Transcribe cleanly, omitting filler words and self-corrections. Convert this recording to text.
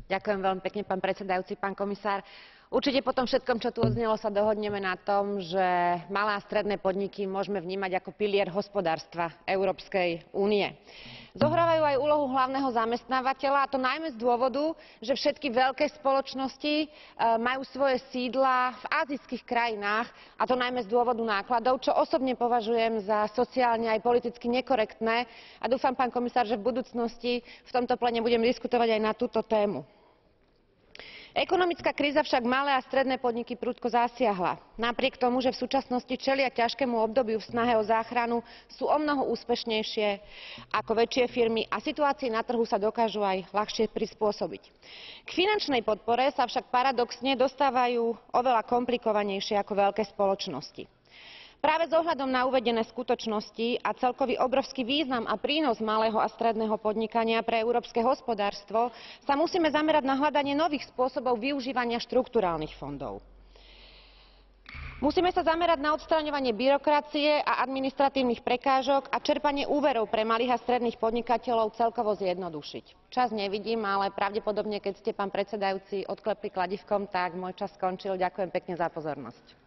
Ďakujem veľmi pekne, pán predsedajúci, pán komisár. Určite po tom všetkom, čo tu odznelo, sa dohodneme na tom, že malé a stredné podniky môžeme vnímať ako pilier hospodárstva Európskej únie. Zohrávajú aj úlohu hlavného zamestnávateľa, a to najmä z dôvodu, že všetky veľké spoločnosti majú svoje sídla v ázijských krajinách, a to najmä z dôvodu nákladov, čo osobne považujem za sociálne aj politicky nekorektné, a dúfam, pán komisár, že v budúcnosti v tomto pléne budeme diskutovať aj na túto tému. Ekonomická kríza však malé a stredné podniky prudko zasiahla. Napriek tomu, že v súčasnosti čelia ťažkému obdobiu v snahe o záchranu, sú omnoho úspešnejšie ako väčšie firmy a situácii na trhu sa dokážu aj ľahšie prispôsobiť. K finančnej podpore sa však paradoxne dostávajú oveľa komplikovanejšie ako veľké spoločnosti. Práve s ohľadom na uvedené skutočnosti a celkový obrovský význam a prínos malého a stredného podnikania pre európske hospodárstvo sa musíme zamerať na hľadanie nových spôsobov využívania štrukturálnych fondov. Musíme sa zamerať na odstraňovanie byrokracie a administratívnych prekážok a čerpanie úverov pre malých a stredných podnikateľov celkovo zjednodušiť. Čas nevidím, ale pravdepodobne, keď ste, pán predsedajúci, odklepli kladívkom, tak môj čas skončil. Ďakujem pekne za pozornosť.